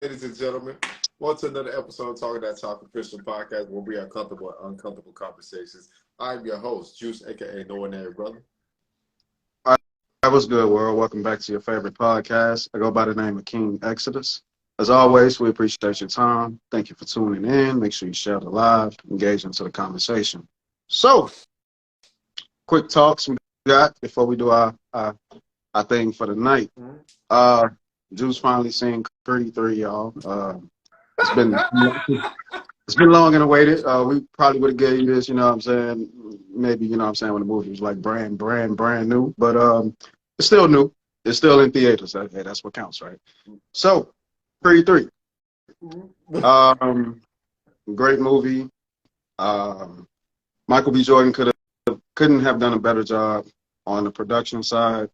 ladies and gentlemen. Welcome to another episode of Talking That Talk, a Christian podcast where we are comfortable and uncomfortable conversations. I'm your host, Juice, aka No Ordinary Brother. That was good, world. Welcome back to your favorite podcast. I go by the name of King Exodus. As always, we appreciate your time. Thank you for tuning in. Make sure you share the live, engage into the conversation. So, quick talks we got before we do our thing for the night. Juice finally seen Creed 3, y'all. It's been it's been long and awaited. We probably would have gave you this, you know what I'm saying? Maybe, you know what I'm saying, when the movie was like brand new. But it's still new. It's still in theaters. Hey, that's what counts, right? So, Creed 3. Great movie. Michael B. Jordan couldn't have done a better job on the production side.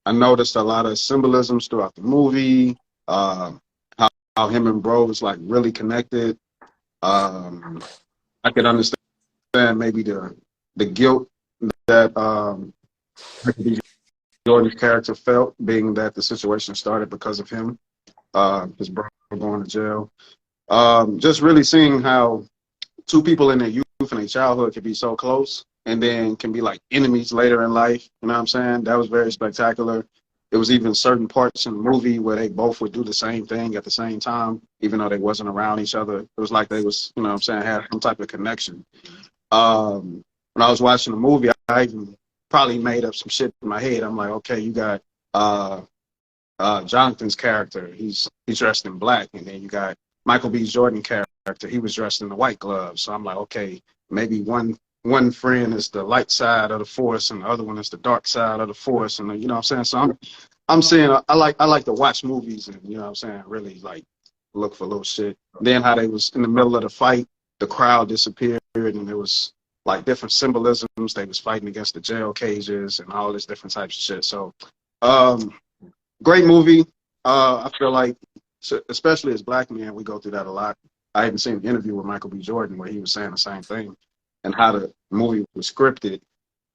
I noticed a lot of symbolisms throughout the movie. How him and bro was like really connected. I could understand maybe the guilt that Michael B. Jordan's character felt, being that the situation started because of him, his brother going to jail. Just really seeing how two people in their youth and their childhood can be so close and then can be like enemies later in life. You know what I'm saying? That was very spectacular. It was even certain parts in the movie where they both would do the same thing at the same time, even though they wasn't around each other. It was like they was, you know what I'm saying, had some type of connection. When I was watching the movie, I even probably made up some shit in my head. I'm like, okay, you got Jonathan's character. He's dressed in black. And then you got Michael B. Jordan character. He was dressed in the white gloves. So I'm like, okay, maybe one friend is the light side of the force and the other one is the dark side of the force. And you know what I'm saying? So I'm saying I like to watch movies and, you know what I'm saying, really like look for little shit. Then how they was in the middle of the fight, the crowd disappeared and there was like different symbolisms. They was fighting against the jail cages and all this different types of shit. So great movie. I feel like, especially as black men, we go through that a lot. I even seen an interview with Michael B. Jordan where he was saying the same thing. And how the movie was scripted,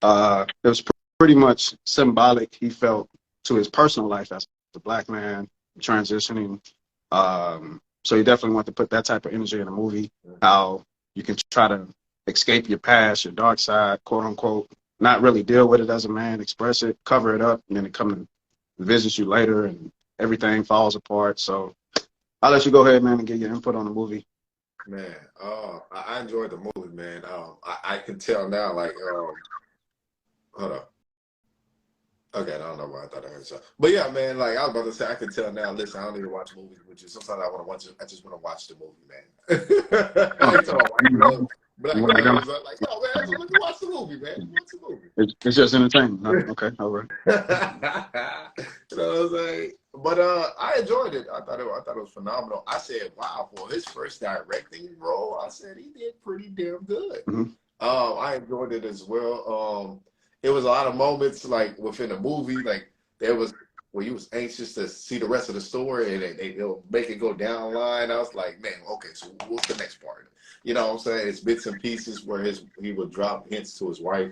it was pretty much symbolic, he felt, to his personal life as a black man transitioning. So he definitely wanted to put that type of energy in a movie, how you can try to escape your past, your dark side, quote unquote, not really deal with it as a man, express it, cover it up, and then it come and visit you later and everything falls apart. So I'll let you go ahead, man, and get your input on the movie. Man, I enjoyed the movie, man. I can tell now, like, hold up. Okay, I don't know why I thought I heard something. But yeah, man, like I was about to say, I can tell now, listen, I don't even watch movies with you. Sometimes I want to watch it. I just want to watch the movie, man. I ain't talking about but like, yo, man, I just want to watch the movie, man. Watch the movie. It's just entertainment. Huh? Okay, all right. You know what I'm saying? But I enjoyed it. I thought it was phenomenal. I said, wow, for his first directing role, I said he did pretty damn good. I enjoyed it as well. It was a lot of moments like within the movie, like there was where you was anxious to see the rest of the story and they'll make it go down the line. I was like, man, okay, so what's the next part? You know what I'm saying? It's bits and pieces where he would drop hints to his wife,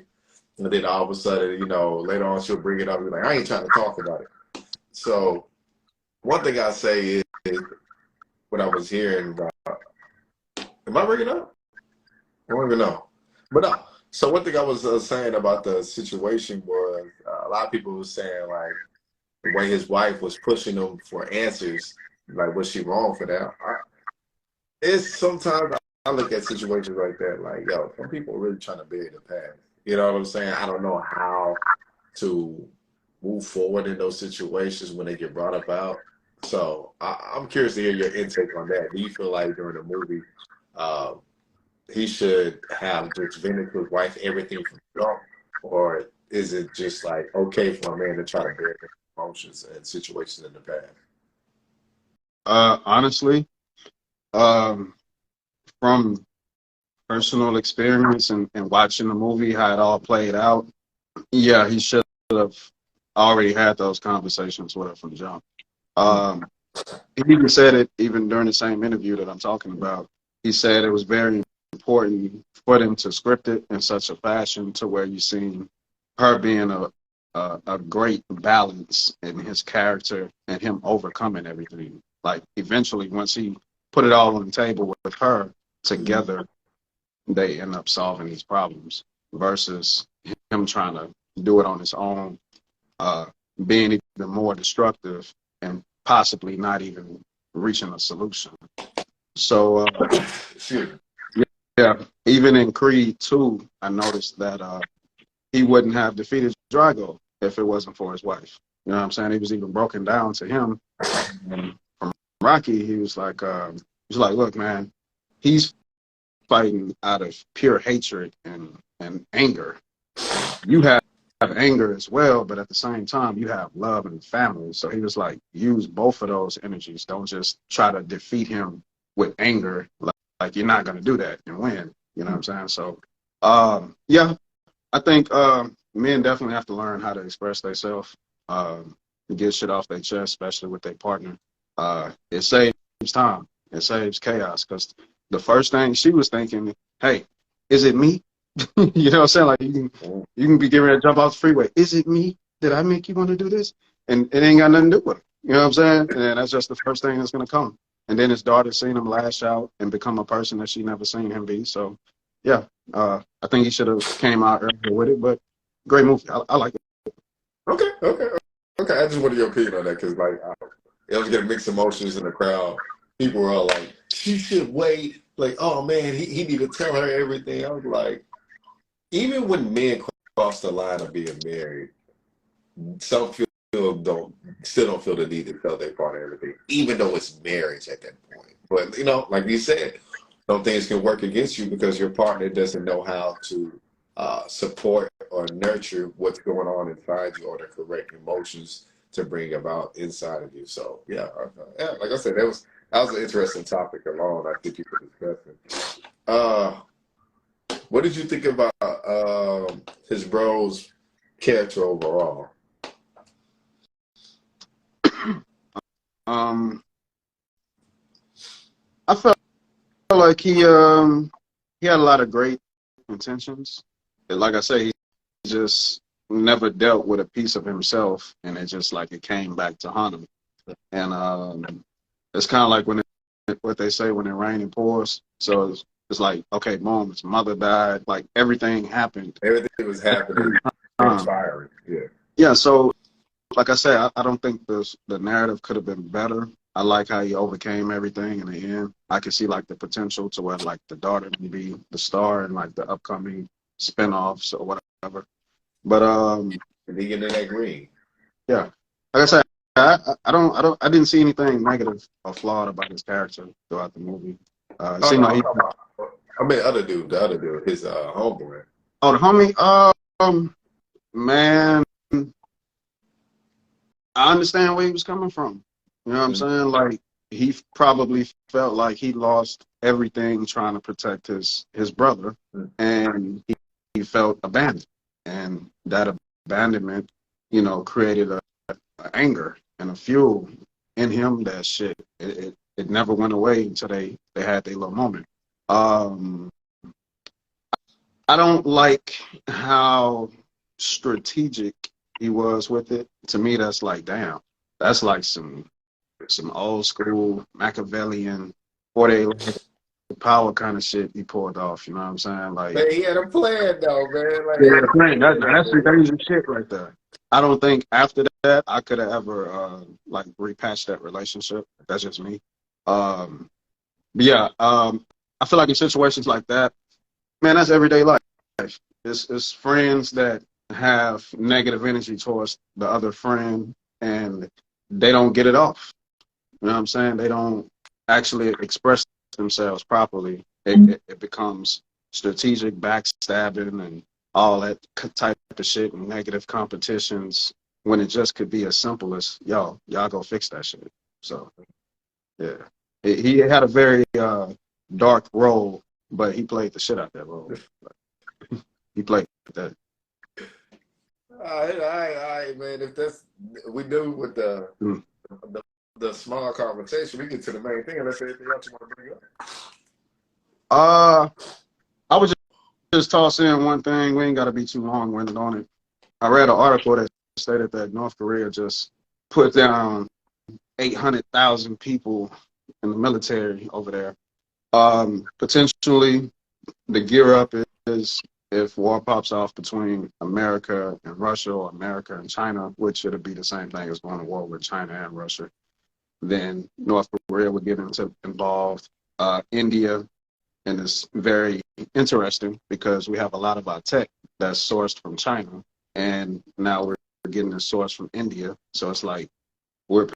and then all of a sudden, you know, later on she'll bring it up and be like, I ain't trying to talk about it. So one thing I say is what I was hearing about. Am I bringing it up? I don't even know. But no. So one thing I was saying about the situation was a lot of people were saying like the way his wife was pushing him for answers, like was she wrong for that? It's sometimes I look at situations like that, like, yo, some people are really trying to bury the past. You know what I'm saying? I don't know how to move forward in those situations when they get brought about. So I'm curious to hear your intake on that. Do you feel like during the movie, he should have just vented to his wife everything from jump, or is it just like okay for a man to try to bear emotions and situations in the past? Honestly, from personal experience and watching the movie, how it all played out, yeah, he should have already had those conversations with her from jump. He even said it even during the same interview that I'm talking about. He said it was very important for them to script it in such a fashion to where you seen her being a great balance in his character and him overcoming everything. like eventually once he put it all on the table with her together, they end up solving these problems versus him trying to do it on his own, being even more destructive and possibly not even reaching a solution. So, yeah, even in Creed 2, I noticed that he wouldn't have defeated Drago if it wasn't for his wife. You know what I'm saying? He was even broken down to him. And from Rocky, he was like, look, man, he's fighting out of pure hatred and anger. You have anger as well, but at the same time, you have love and family. So he was like, use both of those energies. Don't just try to defeat him with anger. Like you're not going to do that and win. You know what I'm saying? So, yeah, I think men definitely have to learn how to express themselves, get shit off their chest, especially with their partner. It saves time. It saves chaos. Because the first thing she was thinking, hey, is it me? You know what I'm saying? Like you can be getting ready to jump off the freeway. Is it me? Did I make you want to do this? And it ain't got nothing to do with it. You know what I'm saying? And that's just the first thing that's gonna come. And then his daughter seen him lash out and become a person that she never seen him be. So yeah, I think he should have came out earlier with it, but great movie. I like it. Okay. I just wanted your opinion on that because, like, I was getting mixed emotions in the crowd. People were all like, "She should wait." Like, oh man, he need to tell her everything. I was like, even when men cross the line of being married, some still don't feel the need to tell their partner everything, even though it's marriage at that point. But like you said, some things can work against you because your partner doesn't know how to support or nurture what's going on inside you or the correct emotions to bring about inside of you. So yeah, like I said, that was an interesting topic alone. I think you could discuss it. What did you think about his bro's character overall? I felt like he had a lot of great intentions. Like I say, he just never dealt with a piece of himself, and it just like it came back to haunt him. And it's kind of like what they say when it rains and pours. So it's like, okay, boom, his mother died. Like everything happened. Everything was happening, transpiring. Yeah. Yeah. So like I said, I don't think the narrative could have been better. I like how he overcame everything in the end. I can see like the potential to where like the daughter can be the star in like the upcoming spinoffs or whatever. But and he get in that green. Yeah. Like I said, I didn't see anything negative or flawed about his character throughout the movie. It seemed like I mean, the other dude, his homeboy. Oh, the homie. Man, I understand where he was coming from. You know what I'm saying? Like he probably felt like he lost everything trying to protect his brother, and he felt abandoned, and that abandonment, created a anger and a fuel in him that shit. It never went away until they had their little moment. I don't like how strategic he was with it. To me, that's like, damn, that's like some old school Machiavellian 48 power kind of shit he pulled off. You know what I'm saying? Like, man, he had a plan though, man. Like, he had a plan. That's the dangerous shit right there. I don't think after that I could have ever like repatched that relationship. That's just me. But yeah, I feel like in situations like that, man, that's everyday life. It's friends that have negative energy towards the other friend and they don't get it off. You know what I'm saying? They don't actually express themselves properly. It becomes strategic backstabbing and all that type of shit and negative competitions when it just could be as simple as, y'all go fix that shit. So, yeah. He had a very dark role, but he played the shit out that role. He played that. All right, man. If that's we do with the small conversation, we get to the main thing. Unless anything else you want to bring up. I would just toss in one thing. We ain't got to be too long-winded on it. I read an article that stated that North Korea just put down 800,000 people in the military over there. Potentially, the gear up is if war pops off between America and Russia or America and China, which it'll be the same thing as going to war with China and Russia. Then North Korea would get involved. India, and it's very interesting because we have a lot of our tech that's sourced from China, and now we're getting it sourced from India. So it's like we're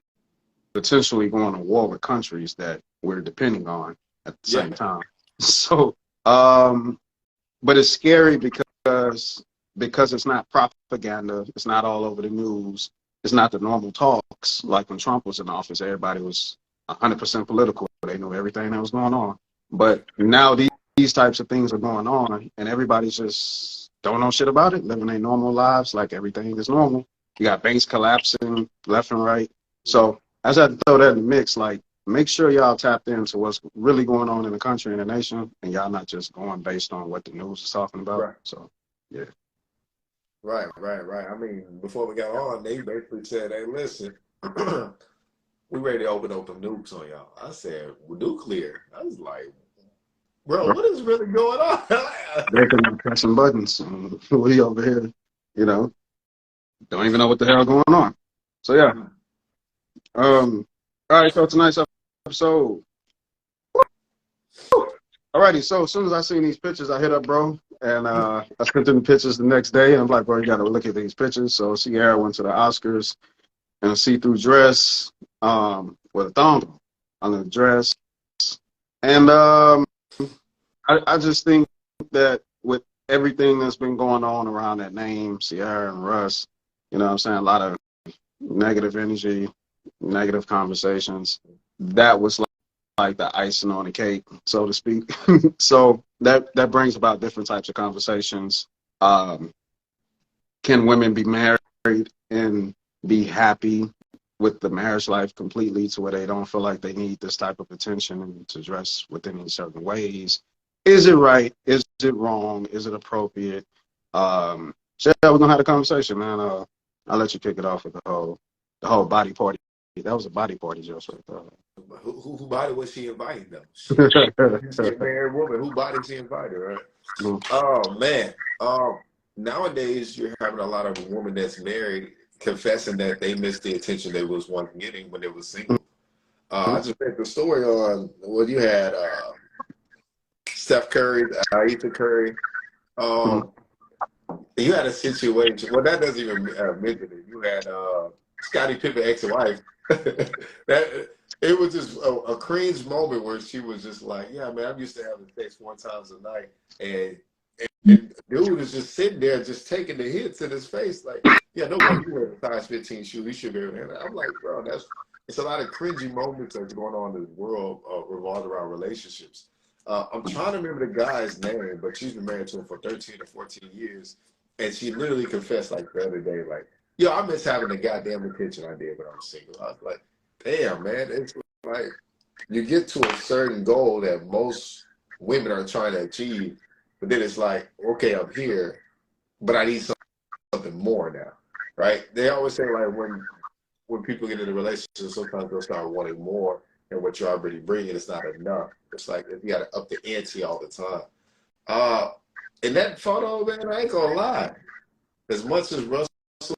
potentially going to war with countries that we're depending on at the same time. So, but it's scary because it's not propaganda. It's not all over the news. It's not the normal talks. Like when Trump was in office, everybody was 100% political. They knew everything that was going on. But now these types of things are going on, and everybody's just don't know shit about it, living their normal lives like everything is normal. You got banks collapsing left and right. So I just had to throw that in the mix. Like, make sure y'all tapped into what's really going on in the country and the nation, and y'all not just going based on what the news is talking about. Right. So, yeah. Right. I mean, before we got on, they basically said, "Hey, listen, we ready to open nukes on y'all." I said, well, "Nuclear?" I was like, "Bro, what is really going on?" They're pressing buttons. And we over here, you know, don't even know what the hell going on. So yeah. All right. So tonight's episode. Alrighty. So as soon as I seen these pictures, I hit up bro, and I sent him the pictures the next day. And I'm like, bro, you got to look at these pictures. So Ciara went to the Oscars in a see-through dress, with a thong on the dress, and I just think that with everything that's been going on around that name, Ciara and Russ, you know what I'm saying, a lot of negative energy, negative conversations. That was like the icing on the cake, so to speak. So that brings about different types of conversations. Can women be married and be happy with the marriage life completely to where they don't feel like they need this type of attention and to dress within certain ways? Is it right? Is it wrong? Is it appropriate? Yeah, we're gonna have a conversation, man. I'll let you kick it off with the whole body party. That was a body party, just right there. Who body was she inviting though? She a married woman. Who body she invited, right? Oh man. Nowadays you're having a lot of women that's married confessing that they missed the attention they was once getting when they was single. I just read the story on what you had Steph Curry, Ethan Curry. You had a situation. Well, that doesn't even mention it. You had Scottie Pippen ex-wife. That it was just a cringe moment where she was just like, "Yeah, man, I'm used to having sex 4 times a night," and dude is just sitting there, just taking the hits in his face, like, "Yeah, no wonder you wear a size 15 shoe. He should be." And I'm like, bro, it's a lot of cringy moments that's going on in the world revolved around relationships. I'm trying to remember the guy's name, but she's been married to him for 13 or 14 years. And she literally confessed like the other day, like, "Yo, I miss having the goddamn attention I did when I was single." I was like, damn, man. It's like you get to a certain goal that most women are trying to achieve, but then it's like, okay, I'm here, but I need something more now, right? They always say like when people get into relationships, sometimes they'll start wanting more, and what you're already bringing is not enough. It's like you got to up the ante all the time. In that photo, man, I ain't gonna lie. As much as Russell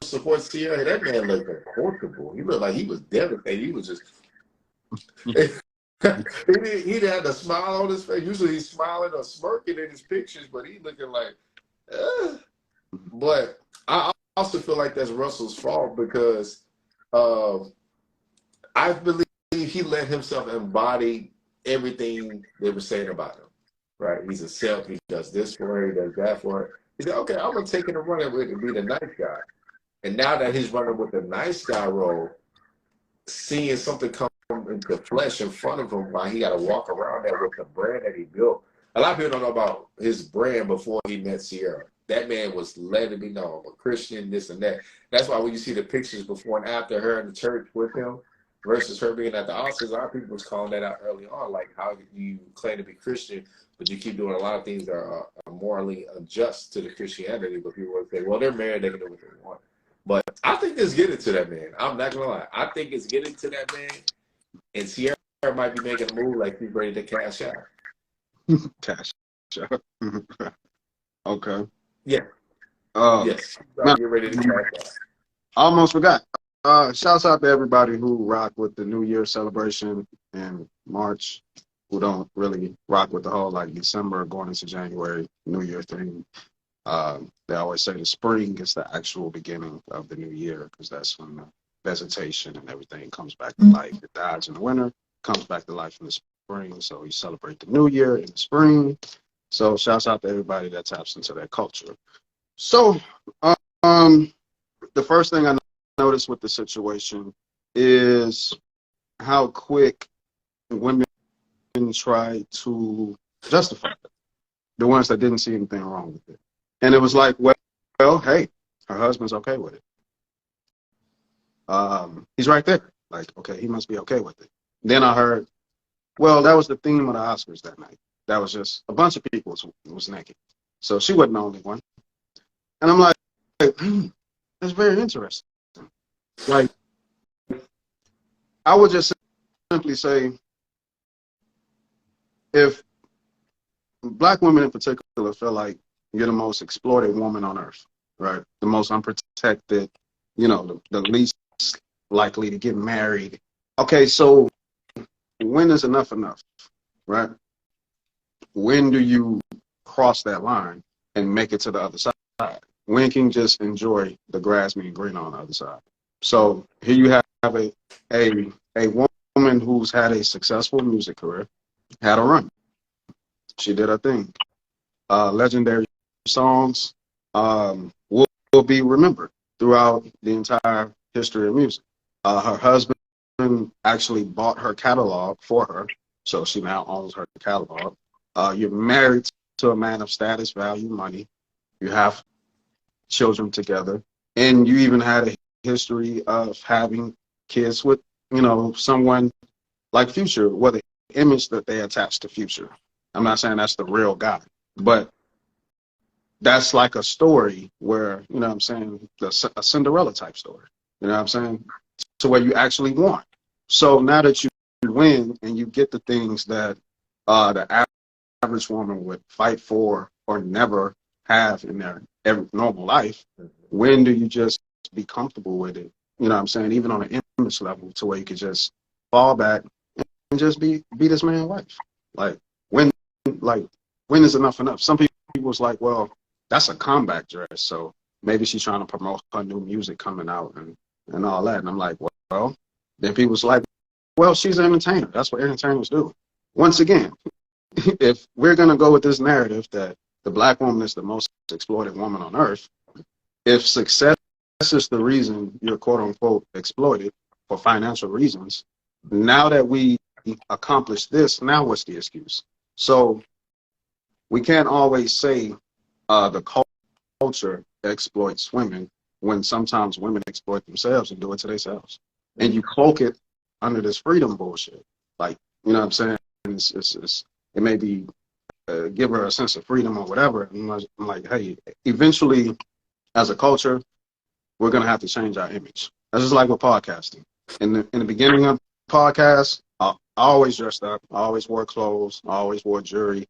supports Ciara, that man looked uncomfortable. He looked like he was devastated. He was just he had a smile on his face. Usually he's smiling or smirking in his pictures, but he looking like, But I also feel like that's Russell's fault because I believe he let himself embody everything they were saying about him. Right? He's a self. He does this for her. He does that for her. He said, "Okay, I'm gonna take it and run it with and be the nice guy." And now that he's running with the nice guy role, seeing something come into flesh in front of him, while he got to walk around there with the brand that he built. A lot of people don't know about his brand before he met Ciara. That man was letting me know I'm a Christian, this and that. That's why when you see the pictures before and after her in the church with him versus her being at the Oscars, a lot of people was calling that out early on, like how you claim to be Christian, but you keep doing a lot of things that are morally unjust to the Christianity. But people would say, well, they're married, they can do what they want. But I think it's getting to that, man. I'm not gonna lie. I think it's getting to that, man. And Ciara might be making a move like she's ready to cash out. Cash out. Okay. Yeah. Yes. Man, You're ready to cash out. I almost forgot. Shouts out to everybody who rock with the New Year celebration in March, who don't really rock with the whole like December going into January New Year thing. They always say the spring is the actual beginning of the new year because that's when the vegetation and everything comes back to life. It dies in the winter, comes back to life in the spring. So we celebrate the new year in the spring. So shouts out to everybody that taps into that culture. So the first thing I noticed with the situation is how quick women try to justify it. The ones that didn't see anything wrong with it. And it was like, well, hey, her husband's okay with it. He's right there. Like, okay, he must be okay with it. Then I heard, well, that was the theme of the Oscars that night. That was just a bunch of people was naked. So she wasn't the only one. And I'm like, that's very interesting. Like, I would just simply say, if Black women in particular feel like you're the most exploited woman on earth, right? The most unprotected, you know, the least likely to get married. Okay, so when is enough, right? When do you cross that line and make it to the other side? When can you just enjoy the grass being green on the other side? So here you have a woman who's had a successful music career, had a run. She did her thing. Legendary songs will be remembered throughout the entire history of music. Her husband actually bought her catalog for her, so she now owns her catalog. You're married to a man of status, value, money. You have children together, and you even had a history of having kids with, you know, someone like Future, where the image that they attach to Future. I'm not saying that's the real guy, but that's like a story where, you know what I'm saying, a Cinderella type story, you know what I'm saying, to where you actually want. So now that you win and you get the things that the average woman would fight for or never have in their every normal life, when do you just be comfortable with it? You know what I'm saying, even on an image level, to where you could just fall back and just be this man's wife. Like when is enough? Some people was like, well, that's a comeback dress, so maybe she's trying to promote her new music coming out and all that. And I'm like, well, then people's like, well, she's an entertainer. That's what entertainers do. Once again, if we're gonna go with this narrative that the Black woman is the most exploited woman on earth, if success is the reason you're quote unquote exploited for financial reasons, now that we accomplished this, now what's the excuse? So we can't always say the culture exploits women when sometimes women exploit themselves and do it to themselves. And you cloak it under this freedom bullshit. Like, you know what I'm saying? It may be give her a sense of freedom or whatever. And I'm like, hey, eventually as a culture, we're going to have to change our image. That's just like with podcasting. In the beginning of podcasts, I always dressed up. I always wore clothes. I always wore jewelry.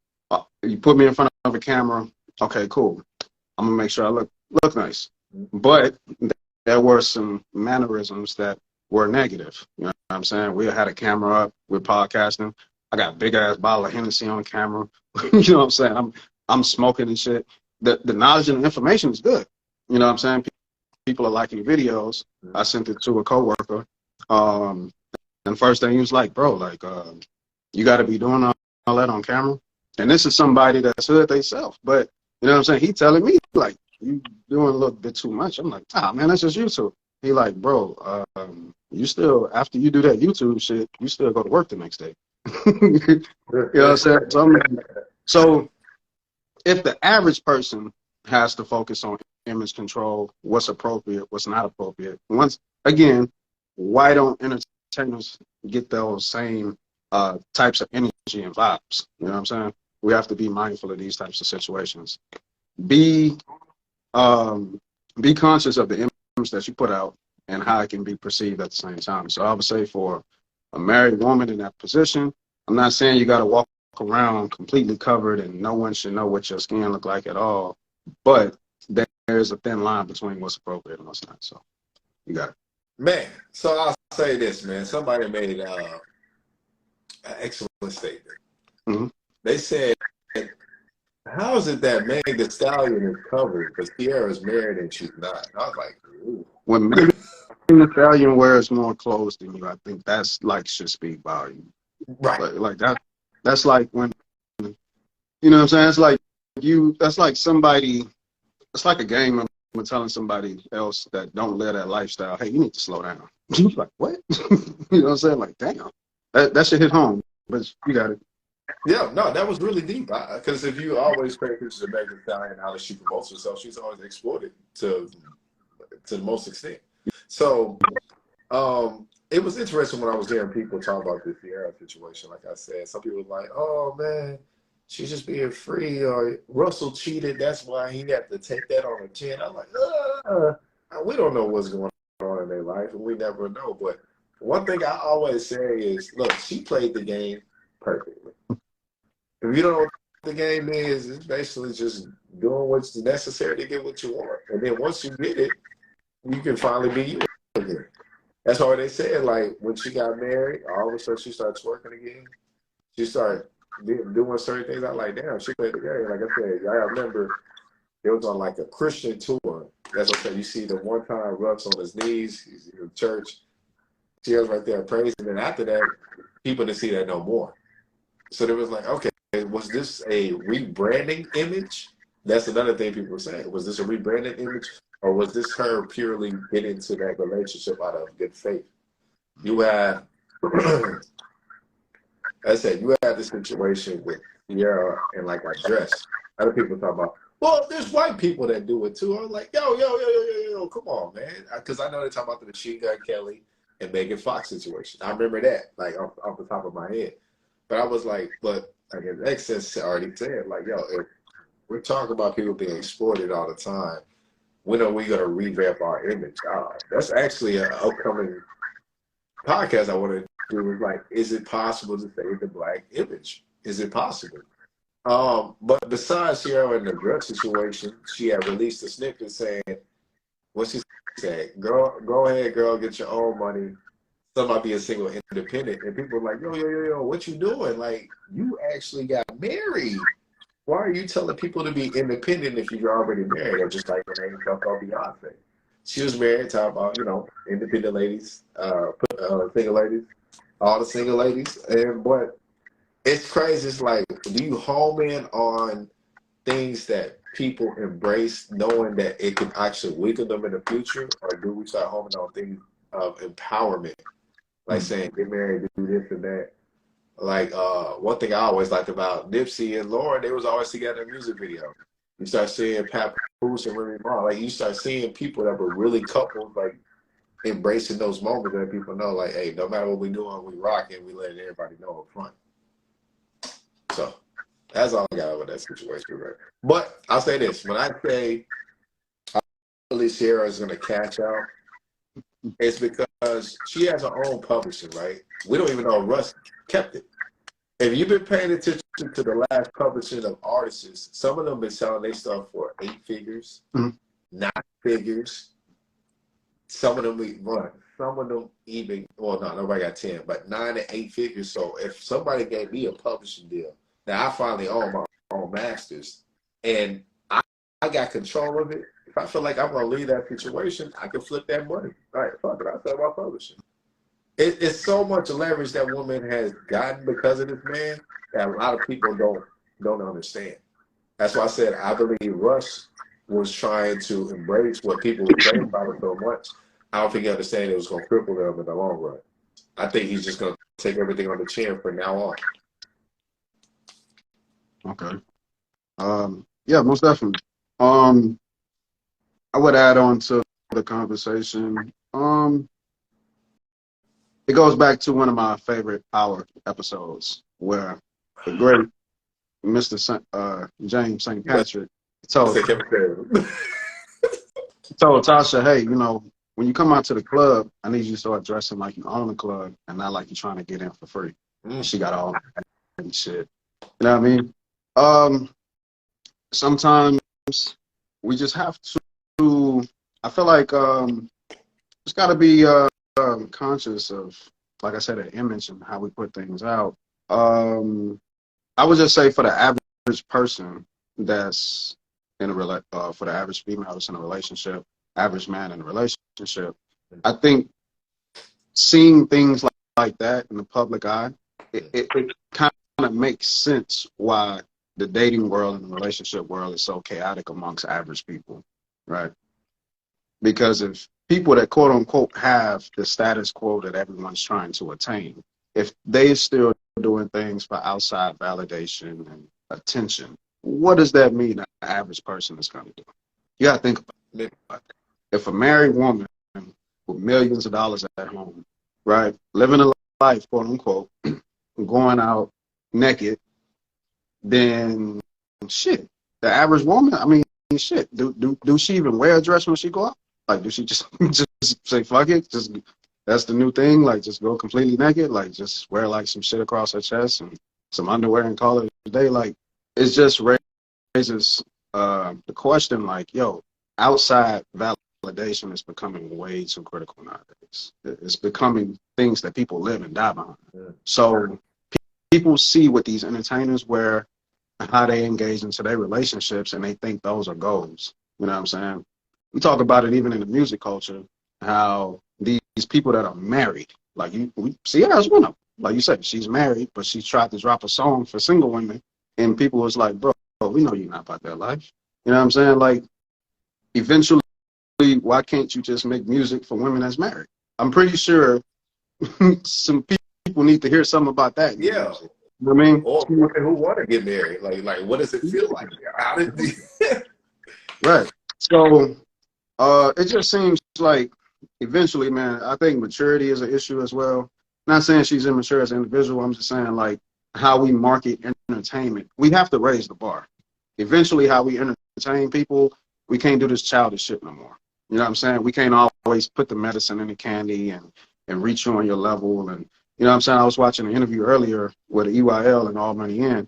You put me in front of a camera, okay, cool. I'm gonna make sure I look nice. But there were some mannerisms that were negative. You know what I'm saying? We had a camera up, we're podcasting. I got a big ass bottle of Hennessy on camera. You know what I'm saying? I'm smoking and shit. The knowledge and information is good. You know what I'm saying? People are liking videos. I sent it to a coworker. And the first thing he was like, bro, like you gotta be doing all that on camera. And this is somebody that's hood themselves. But you know what I'm saying? He telling me, like, you doing a little bit too much. I'm like, man, that's just YouTube. He like, bro, you still, after you do that YouTube shit, you still go to work the next day. You know what I'm saying? So if the average person has to focus on image control, what's appropriate, what's not appropriate, once again, why don't entertainers get those same types of energy and vibes? You know what I'm saying? We have to be mindful of these types of situations. Be conscious of the image that you put out and how it can be perceived at the same time. So I would say for a married woman in that position, I'm not saying you got to walk around completely covered and no one should know what your skin look like at all, but there's a thin line between what's appropriate and what's not. So you got it. Man, so I'll say this, man. Somebody made an excellent statement. Mm-hmm. They said, how is it that Meg Thee Stallion is covered, but Ciara is married and she's not? And I was like, ooh. When Meg Thee Stallion wears more clothes than you, I think that's like should speak volume. Right. But like that's like when, you know what I'm saying? It's like that's like somebody, it's like a gang member telling somebody else that don't live that lifestyle, hey, you need to slow down. Like, what? You know what I'm saying? Like, damn. That should hit home, but you got it. Yeah, no, that was really deep. Because if you always pay attention to Meg Thee Stallion and how she promotes herself, she's always exploited to the most extent. So it was interesting when I was hearing people talk about this Ciara situation. Like I said, some people were like, oh, man, she's just being free, or Russell cheated, that's why he had to take that on the chin. I'm like, we don't know what's going on in their life, and we never know. But one thing I always say is, look, she played the game perfectly. If you don't know what the game is, it's basically just doing what's necessary to get what you want. And then once you get it, you can finally be you again. That's why they said, like, when she got married, all of a sudden she started twerking again. She started doing certain things. I'm like, damn, she played the game. Like I said, I remember it was on like a Christian tour. That's what I said. You see the one time Russ on his knees, he's in church. She was right there praising. And after that, people didn't see that no more. So it was like, okay, was this a rebranding image? That's another thing people were saying. Was this a rebranding image? Or was this her purely getting into that relationship out of good faith? You have, as I said, you have this situation with Ciara and like a dress. Other people talk about, well, there's white people that do it too. I'm like, yo, come on, man. Because I know they talk about the Machine Gun Kelly and Megan Fox situation. I remember that, like off the top of my head. But I was like, but again, Excess already said, like, yo, if we're talking about people being exploited all the time, when are we going to revamp our image? That's actually an upcoming podcast I want to do. Is like, is it possible to save the black image? Is it possible? But besides Ciara and the drug situation, she had released a snippet saying, what she said, go ahead, girl, get your own money. Somebody being single independent. And people were like, yo, what you doing? Like, you actually got married. Why are you telling people to be independent if you're already married? Or just like her name comes on Beyonce. She was married, talking about, independent ladies, single ladies, all the single ladies. But it's crazy. It's like, do you home in on things that people embrace knowing that it can actually weaken them in the future? Or do we start homing on things of empowerment? Like saying, get married, do this and that. Like, one thing I always liked about Nipsey and Lauren, they was always together in music video. You start seeing Pat Bruce and Remy Ma. Like, you start seeing people that were really couples, like, embracing those moments that people know, like, hey, no matter what we doing, we rocking, we letting everybody know up front. So, that's all I got over that situation, right? But I'll say this. When I say I believe Ciara is going to cash out, it's because she has her own publishing, right? We don't even know if Russ kept it. If you've been paying attention to the last publishing of artists, some of them been selling their stuff for 8 figures, 9 figures. Some of them even, well, no, nobody got 10, but 9 to 8 figures. So if somebody gave me a publishing deal, now I finally own my own masters, and I got control of it. If I feel like I'm going to leave that situation, I can flip that money. All right, fuck it, I'll sell my publishing. It's so much leverage that woman has gotten because of this man that a lot of people don't understand. That's why I said I believe Russ was trying to embrace what people were saying about it so much. I don't think he understands it was going to cripple them in the long run. I think he's just going to take everything on the chin from now on. Okay. Yeah, most definitely. I would add on to the conversation. It goes back to one of my favorite Hour episodes where the great Mr. James St. Patrick told Tasha, hey, when you come out to the club, I need you to start dressing like you own the club and not like you're trying to get in for free. She got all that and shit. You know what I mean? Sometimes we just have to, I feel like just got to be conscious of, like I said, the image and how we put things out. I would just say for the average person that's in a for the average female that's in a relationship, average man in a relationship, I think seeing things like that in the public eye, it kind of makes sense why the dating world and the relationship world is so chaotic amongst average people, right? Because if people that quote unquote have the status quo that everyone's trying to attain, if they still doing things for outside validation and attention, what does that mean an average person is going to do? You got to think about it. If a married woman with millions of dollars at home, right, living a life, quote unquote, going out naked, then shit, the average woman, I mean, shit, do she even wear a dress when she go out? Like, do she just say fuck it? Just that's the new thing. Like, just go completely naked. Like, just wear like some shit across her chest and some underwear and call it a day. Like, it just raises the question. Like, yo, outside validation is becoming way too critical nowadays. It's becoming things that people live and die behind. Yeah. So people see what these entertainers wear, how they engage into their relationships, and they think those are goals. You know what I'm saying? We talk about it even in the music culture, how these people that are married, like Ciara's one of them. Like you said, she's married, but she tried to drop a song for single women, and people was like, bro, we know you're not about that life. You know what I'm saying? Like, eventually, why can't you just make music for women that's married? I'm pretty sure some people need to hear something about that. Yeah. You know what I mean? Or women who want to get married. Like what does it feel like? How did Right. So it just seems like eventually, man, I think maturity is an issue as well. Not saying she's immature as an individual. I'm just saying, like, how we market entertainment. We have to raise the bar. Eventually, how we entertain people, we can't do this childish shit no more. You know what I'm saying? We can't always put the medicine in the candy and reach you on your level. And, you know what I'm saying? I was watching an interview earlier with EYL and All Money In,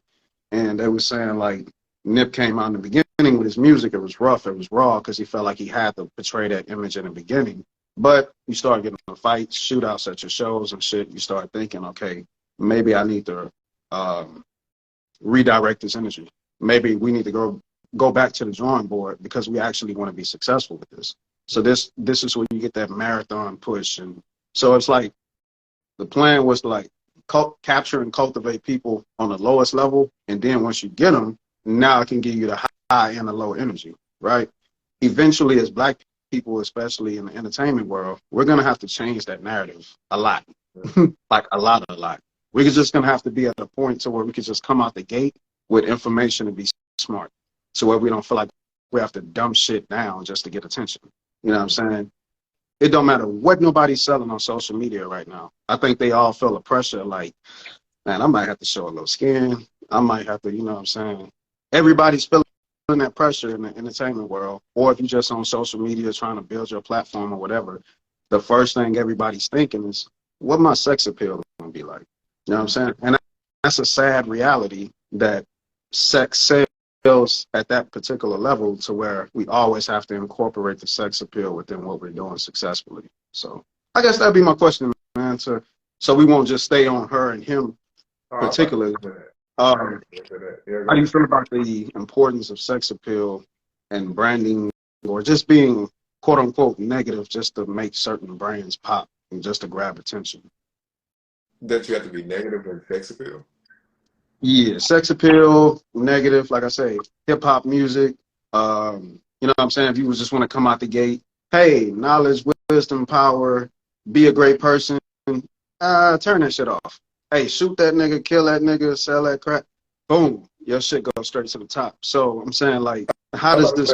and they were saying, like, Nip came out in the beginning with his music. It was rough. It was raw because he felt like he had to portray that image in the beginning. But you start getting into fights, shootouts at your shows and shit. You start thinking, okay, maybe I need to redirect this energy. Maybe we need to go back to the drawing board because we actually want to be successful with this. So this is where you get that marathon push. And so it's like the plan was to like capture and cultivate people on the lowest level. And then once you get them, now I can give you the high and the low energy, right? Eventually, as Black people, especially in the entertainment world, we're going to have to change that narrative a lot, like a lot. We're just going to have to be at a point to where we can just come out the gate with information and be smart, so where we don't feel like we have to dumb shit down just to get attention. You know what I'm saying? It don't matter what nobody's selling on social media right now. I think they all feel the pressure like, man, I might have to show a little skin. I might have to, you know what I'm saying? Everybody's feeling that pressure in the entertainment world, or if you're just on social media trying to build your platform or whatever, the first thing everybody's thinking is, what my sex appeal is going to be like? You know what I'm saying? And that's a sad reality that sex sales at that particular level to where we always have to incorporate the sex appeal within what we're doing successfully. So I guess that'd be my question, man, so we won't just stay on her and him particularly. How do you feel about the importance of sex appeal and branding, or just being quote unquote negative just to make certain brands pop and just to grab attention? That you have to be negative in sex appeal? Yeah, sex appeal, negative, like I say, hip hop music. You know what I'm saying? If you just want to come out the gate, hey, knowledge, wisdom, power, be a great person, turn that shit off. Hey, shoot that nigga, kill that nigga, sell that crap. Boom, your shit goes straight to the top. So I'm saying, like, how does this?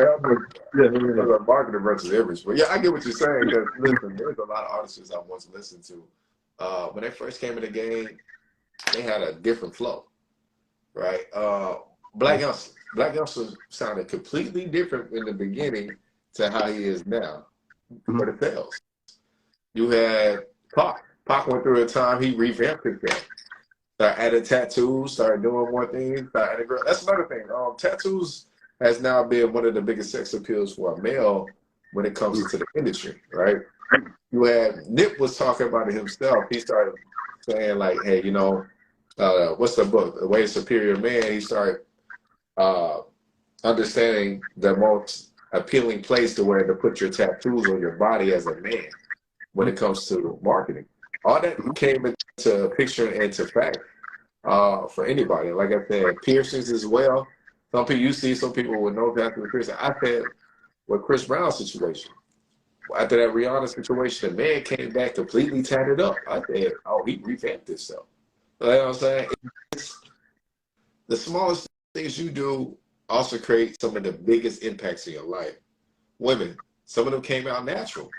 Marketing versus image. But yeah, I get what you're saying. Because listen, there's a lot of artists I once listened to. When they first came in the game, they had a different flow, right? Black Youngster sounded completely different in the beginning to how he is now. but it fails. You had Pac. Pac went through a time he revamped his game. Started adding tattoos, started doing more things. Started adding girls. That's another thing. Tattoos has now been one of the biggest sex appeals for a male when it comes to the industry, right? You had Nip was talking about it himself. He started saying like, hey, what's the book? The Way of Superior Man. He started understanding the most appealing place to where to put your tattoos on your body as a man when it comes to marketing. All that came into picture and into fact for anybody. Like I said, piercings as well. Some people, you see some people with no tattoo piercing. I said with Chris Brown's situation. After that Rihanna situation, the man came back completely tatted up. I said, oh, he revamped himself. You know what I'm saying? It's the smallest things you do also create some of the biggest impacts in your life. Women, some of them came out natural.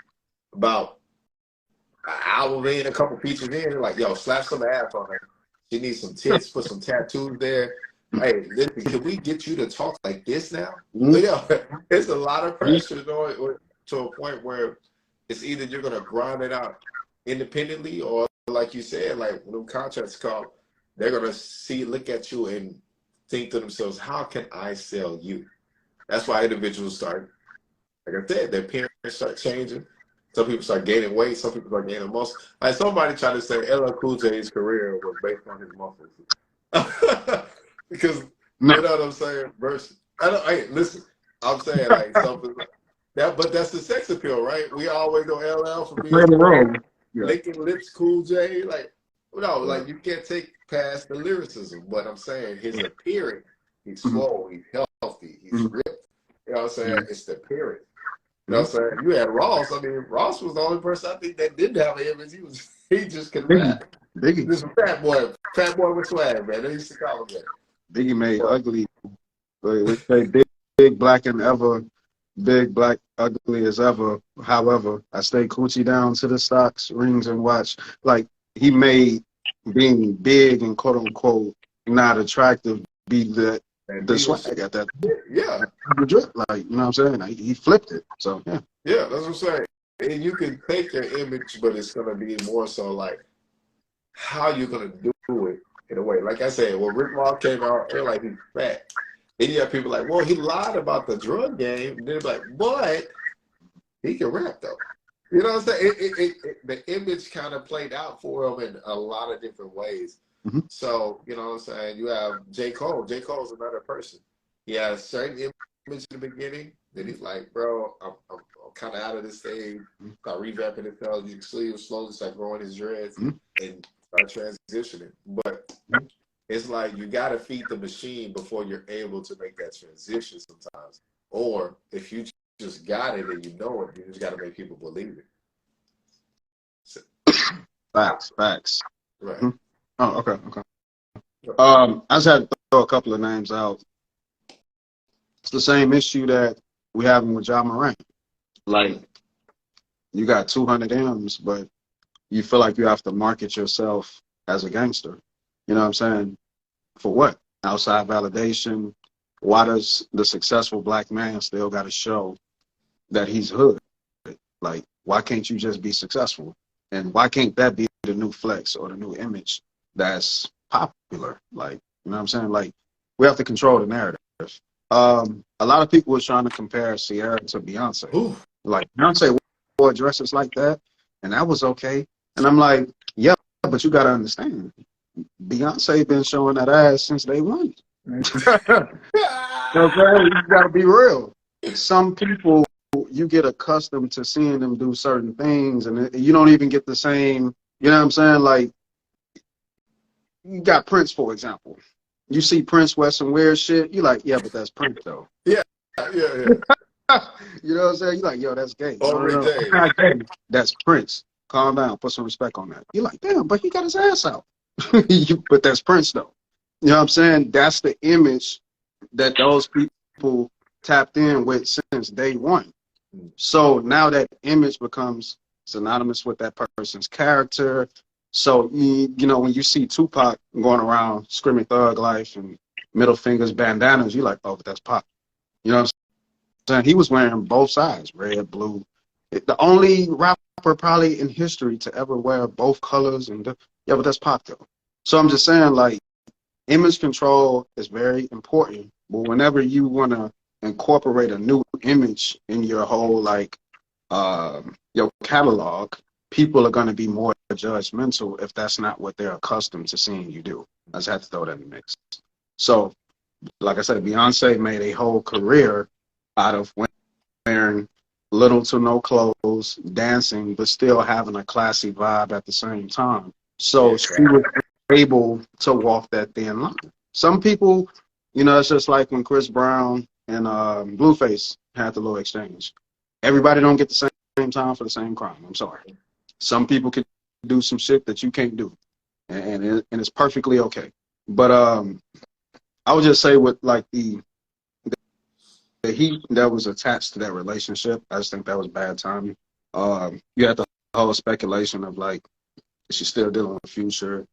About an hour in, a couple features in, they're like, yo, slap some ass on her. She needs some tits, put some tattoos there. Hey, listen, can we get you to talk like this now? It's a lot of pressure to a point where it's either you're going to grind it out independently or, like you said, like when them contracts come, they're going to look at you and think to themselves, how can I sell you? That's why individuals start, like I said, their appearance start changing. Some people start gaining weight. Some people start gaining muscle. Like somebody tried to say LL Cool J's career was based on his muscles. Because, you know what I'm saying? Hey, listen, I'm saying like something that, but that's the sex appeal, right? We always know LL for being licking lips, Cool J. Like, no, like you can't take past the lyricism. But I'm saying his appearance, he's swole, he's healthy, he's ripped. You know what I'm saying? It's the appearance. You know what I'm saying? You had Ross. I mean, Ross was the only person I think that didn't have an image. He just could rap. Biggie. This fat boy with swag, man. They used to call him that. Biggie made ugly. We say big black and ever, big black ugly as ever. However, I stay coochie down to the stocks, rings, and watch. Like he made being big and quote unquote not attractive be the swag at that. Yeah. Like, you know what I'm saying? He flipped it. So yeah. Yeah, that's what I'm saying. And you can take your image, but it's gonna be more so like how you're gonna do it in a way. Like I said, when Rick Ross came out, they're like he's fat. Then you have people like, well, he lied about the drug game. And they're like, but he can rap though. You know what I'm saying? The image kind of played out for him in a lot of different ways. So, you know what I'm saying? You have J. Cole. J. Cole's another person. He had a certain image in the beginning. Then he's like, bro, I'm kind of out of this thing. Start revamping himself. You can slowly start growing his dreads and start transitioning. But it's like you got to feed the machine before you're able to make that transition sometimes. Or if you just got it and you know it, you just got to make people believe it. So, Facts. Right. Oh, okay. I just had to throw a couple of names out. It's the same issue that we having with Ja Morant. Like, you got 200 M's, but you feel like you have to market yourself as a gangster. You know what I'm saying? For what? Outside validation. Why does the successful black man still got to show that he's hood? Like, why can't you just be successful? And why can't that be the new flex or the new image that's popular? Like, you know what I'm saying? Like, we have to control the narrative. A lot of people were trying to compare Ciara to Beyonce. Ooh. Like, Beyonce wore dresses like that, and that was okay. And I'm like, yeah, but you got to understand, Beyonce been showing that ass since day one. You got to be real. Some people, you get accustomed to seeing them do certain things, and you don't even get the same, you know what I'm saying? Like, you got Prince, for example. You see Prince wear some weird shit, you're like, yeah, but that's Prince, though. Yeah. You know what I'm saying? You're like, yo, that's gay. No. That's Prince. Calm down. Put some respect on that. You're like, damn, but he got his ass out. But that's Prince, though. You know what I'm saying? That's the image that those people tapped in with since day one. So now that image becomes synonymous with that person's character. So, you know, when you see Tupac going around screaming thug life and middle fingers, bandanas, you're like, oh, but that's Pac. You know what I'm saying? He was wearing both sides, red, blue. The only rapper probably in history to ever wear both colors and yeah, but that's Pac though. So I'm just saying, like, image control is very important, but whenever you want to incorporate a new image in your whole like your catalog, people are going to be more judgmental if that's not what they're accustomed to seeing you do. I just had to throw that in the mix. So, like I said, Beyonce made a whole career out of wearing little to no clothes, dancing, but still having a classy vibe at the same time. So she was able to walk that thin line. Some people, you know, it's just like when Chris Brown and Blueface had the little exchange. Everybody don't get the same time for the same crime. I'm sorry. Some people can do some shit that you can't do, and it's perfectly okay. But I would just say with like the heat that was attached to that relationship, I just think that was bad timing. You had the whole speculation of like, is she still dealing with Future?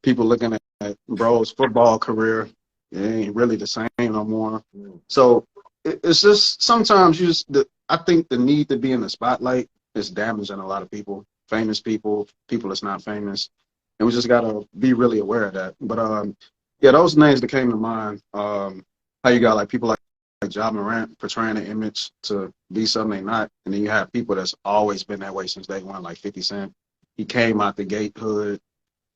People looking at bro's football career, it ain't really the same no more. So it's just sometimes you just, I think the need to be in the spotlight is damaging a lot of people, famous people, people that's not famous. And we just got to be really aware of that. But yeah, those names that came to mind, how you got like people like Ja Morant portraying an image to be something they not. And then you have people that's always been that way since day one, like 50 Cent. He came out the gate hood.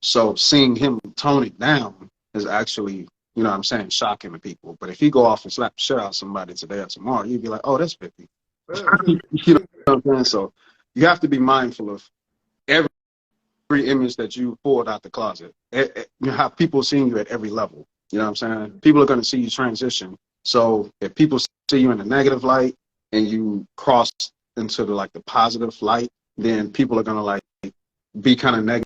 So seeing him tone it down is actually, you know what I'm saying, shocking to people. But if he go off and slap the shit out of somebody today or tomorrow, you'd be like, oh, that's 50. You know what I'm saying? So you have to be mindful of every image that you pulled out the closet. You have people seeing you at every level. You know what I'm saying? People are going to see you transition. So if people see you in a negative light and you cross into the positive light, then people are going to like be kind of negative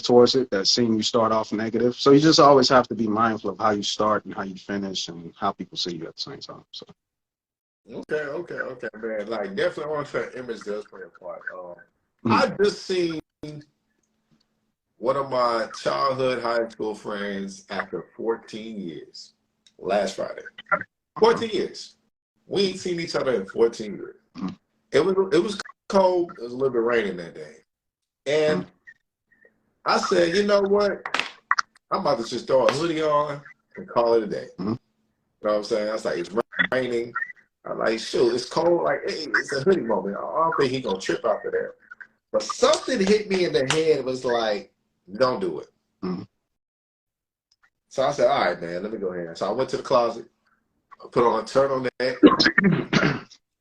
towards it, that seeing you start off negative. So you just always have to be mindful of how you start and how you finish and how people see you at the same time. So Okay, man. Like, definitely want to say image does play a part. I just seen one of my childhood high school friends after 14 years last Friday. 14 years. We ain't seen each other in 14 years. It was cold. It was a little bit raining that day. And I said, you know what? I'm about to just throw a hoodie on and call it a day. You know what I'm saying? I was like, it's raining. I'm like, shoot, it's cold. Like, hey, it's a hoodie moment. I don't think he's going to trip after that. But something hit me in the head, was like, don't do it. So I said, all right, man, let me go ahead. So I went to the closet. I put on a turtleneck,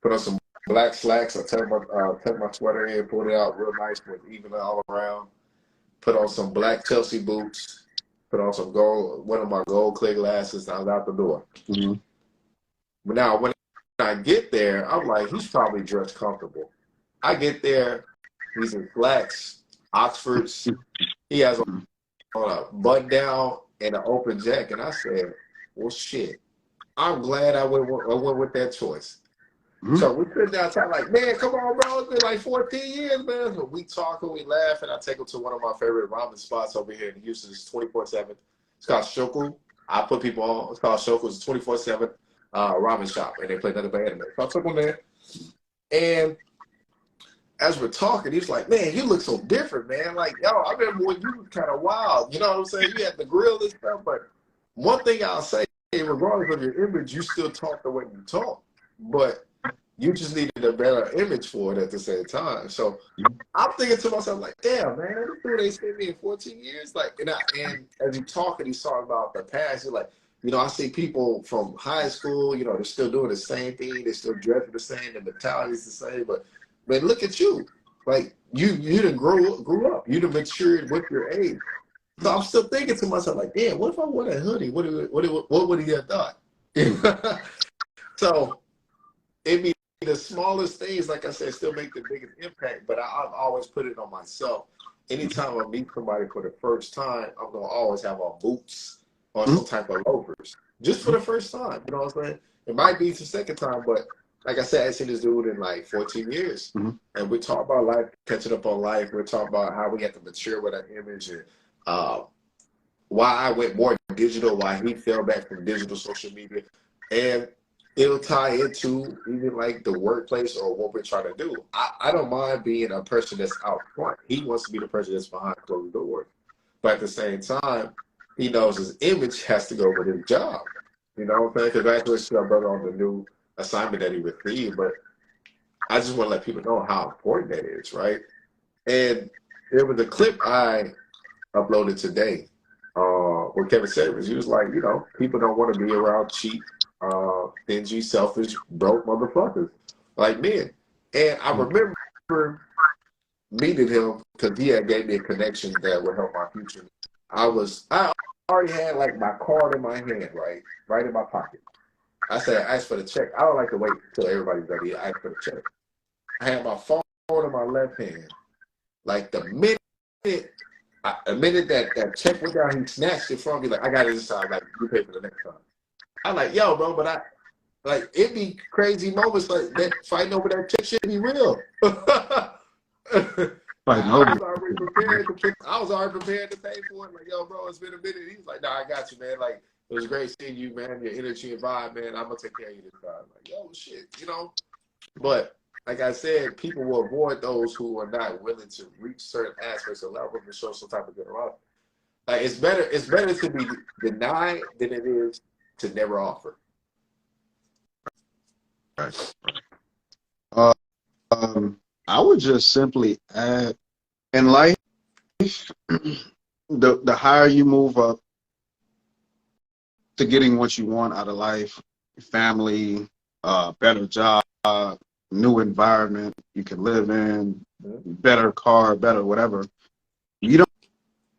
put on some black slacks. I tucked my sweater in, pulled it out real nice, but even all around. Put on some black Chelsea boots. Put on some one of my gold clear glasses. And I was out the door. But now when I get there, I'm like, he's probably dressed comfortable. I get there, he's in slacks, Oxfords. He has on a button down and an open jacket. And I said, well, shit. I'm glad I went with that choice. So we sit down talking like, man, come on, bro. It's been like 14 years, man. So we talk and we laugh, and I take him to one of my favorite ramen spots over here in Houston. It's 24/7. It's called Shoku. I put people on. It's called Shoku. It's a 24/7 ramen shop, and they play nothing but anime. So I took him there, and as we're talking, he was like, man, you look so different, man. Like, yo, I remember when you were kind of wild. You know what I'm saying? You had the grill and stuff, but one thing I'll say, regardless of your image, you still talk the way you talk. But you just needed a better image for it at the same time. So I'm thinking to myself, like, damn, man, this dude ain't seen me in 14 years. Like, and as you talk and he's talking about the past, you're like, you know, I see people from high school, you know, they're still doing the same thing. They're still dressing the same. The mentality is the same. But, man, look at you. Like, you done grew up. You done matured with your age. So I'm still thinking to myself, like, damn, what if I wore that hoodie? What would he have thought? So it means the smallest things, like I said, still make the biggest impact. But I've always put it on myself. Anytime I meet somebody for the first time, I'm going to always have on boots or some type of loafers. Just for the first time. You know what I'm saying? It might be the second time, but like I said, I ain't seen this dude in like 14 years. And we talk about life, catching up on life. We're talking about how we have to mature with that image and why I went more digital, why he fell back from digital social media. And it'll tie into even like the workplace or what we're trying to do. I don't mind being a person that's out front. He wants to be the person that's behind closed doors. But at the same time, he knows his image has to go with his job. You know what I'm saying? Congratulations to our brother on the new assignment that he received. But I just want to let people know how important that is, right? And there was a clip I uploaded today with Kevin Samuels. He was like, you know, people don't want to be around cheap, stingy, selfish, broke motherfuckers like men. And I remember meeting him because he had gave me a connection that would help my future. I already had like my card in my hand, right in my pocket. I said, I asked for the check. I don't like to wait until everybody's ready. I asked for the check. I had my phone in my left hand. Like the minute that check went down, he snatched it from me. Like, I got it this time. Like, you pay for the next time. I'm like, yo, bro, but it be crazy moments like that. Fighting over that check should be real. I was already prepared to pay for it. Like, yo, bro, it's been a minute. He was like, nah, I got you, man. Like, it was great seeing you, man. Your energy and vibe, man. I'm gonna take care of you this time. Like, yo, shit, you know. But like I said, people will avoid those who are not willing to reach certain aspects of level and show some type of generosity. Like, it's better to be denied than it is to never offer. Right. I would just simply add, in life, the higher you move up to getting what you want out of life, family, better job, new environment you can live in, better car, better whatever, you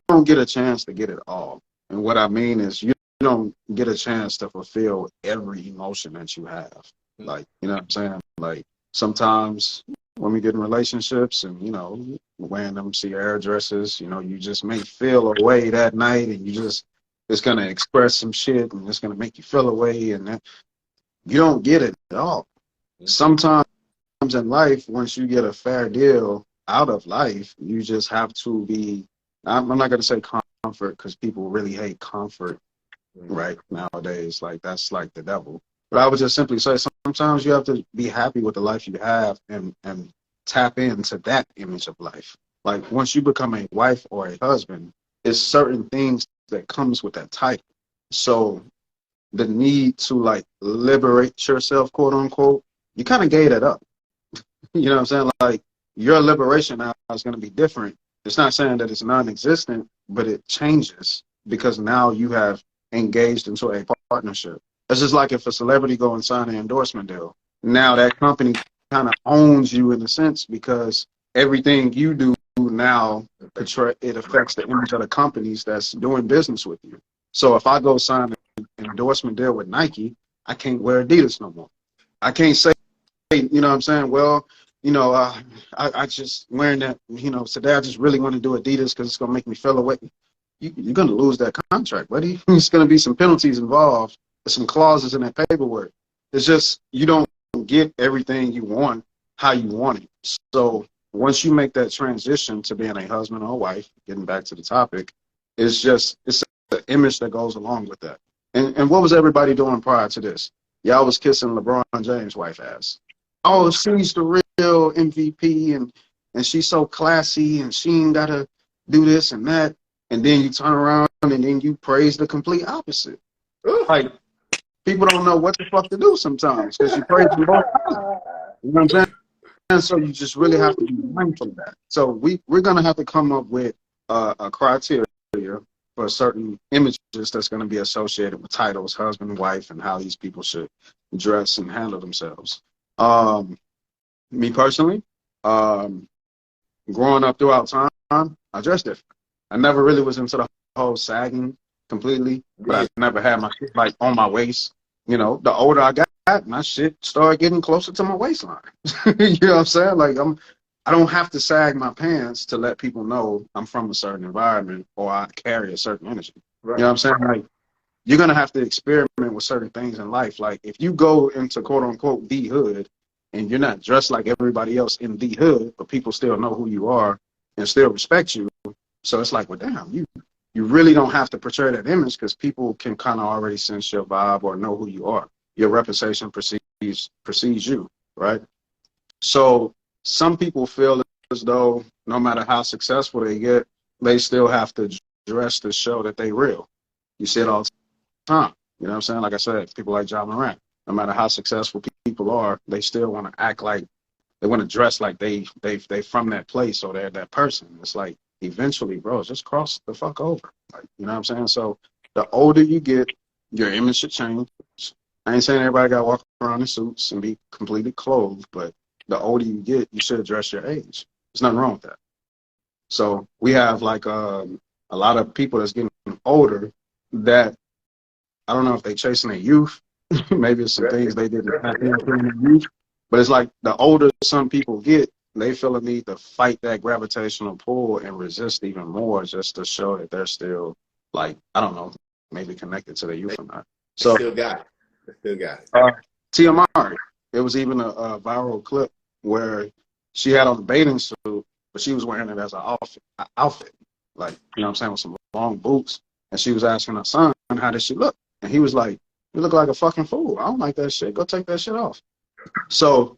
don't get a chance to get it all. And what I mean is you don't get a chance to fulfill every emotion that you have. Like, you know what I'm saying? Like, sometimes when we get in relationships and, you know, wearing them Ciara dresses, you know, you just may feel a way that night and it's going to express some shit and it's going to make you feel a way, and that, you don't get it at all. Sometimes in life, once you get a fair deal out of life, you just have to be, I'm not going to say comfort because people really hate comfort right nowadays. Like, that's like the devil. But I would just simply say sometimes you have to be happy with the life you have and tap into that image of life. Like, once you become a wife or a husband, there's certain things that comes with that title. So the need to like liberate yourself, quote unquote, you kind of gave that up. You know what I'm saying? Like, your liberation now is going to be different. It's not saying that it's non-existent, but it changes because now you have engaged into a partnership. It's just like if a celebrity go and sign an endorsement deal. Now that company kind of owns you in a sense because everything you do now, it affects the image of the companies that's doing business with you. So if I go sign an endorsement deal with Nike, I can't wear Adidas no more. I can't say, you know what I'm saying? Well, you know, I just wearing that, you know, today I just really want to do Adidas because it's going to make me feel away. You're going to lose that contract, buddy. There's going to be some penalties involved. There's some clauses in that paperwork. It's just you don't get everything you want how you want it. So once you make that transition to being a husband or a wife, getting back to the topic, it's the image that goes along with that. And what was everybody doing prior to this? Y'all was kissing LeBron James' wife ass. Oh, she's the real MVP and she's so classy and she ain't gotta do this and that. And then you turn around and then you praise the complete opposite. Like, people don't know what the fuck to do sometimes because you praise them both. You know what I'm saying? And so you just really have to be mindful of that. So we're gonna have to come up with a criteria for certain images that's going to be associated with titles, husband, wife, and how these people should dress and handle themselves. Me personally, growing up throughout time, I dressed different. I never really was into the whole sagging completely, but I never had my shit like on my waist. You know, the older I got, my shit started getting closer to my waistline. You know what I'm saying? Like, I don't have to sag my pants to let people know I'm from a certain environment or I carry a certain energy. Right. You know what I'm saying? Like, you're going to have to experiment with certain things in life. Like, if you go into quote unquote the hood and you're not dressed like everybody else in the hood, but people still know who you are and still respect you. So it's like, well, damn, you really don't have to portray that image because people can kind of already sense your vibe or know who you are. your reputation precedes you, right? So some people feel as though no matter how successful they get, they still have to dress to show that they real. You see it all the time. You know what I'm saying? Like I said, people like John Morant, no matter how successful people are, they still want to act like, they want to dress like they from that place or they're that person. It's like eventually, bro, just cross the fuck over. Like, you know what I'm saying? So the older you get, your image should change. I ain't saying everybody got to walk around in suits and be completely clothed, but the older you get, you should address your age. There's nothing wrong with that. So we have like a lot of people that's getting older that I don't know if they chasing their youth. Maybe it's some things they didn't have in their youth. But it's like the older some people get, they feel a need to fight that gravitational pull and resist even more just to show that they're still like, I don't know, maybe connected to their youth or not. So still got it. Still got it. Tia Mowry, there was even a viral clip where she had on a bathing suit, but she was wearing it as an outfit. Like, you know what I'm saying, with some long boots. And she was asking her son, how did she look? And he was like, you look like a fucking fool. I don't like that shit. Go take that shit off. So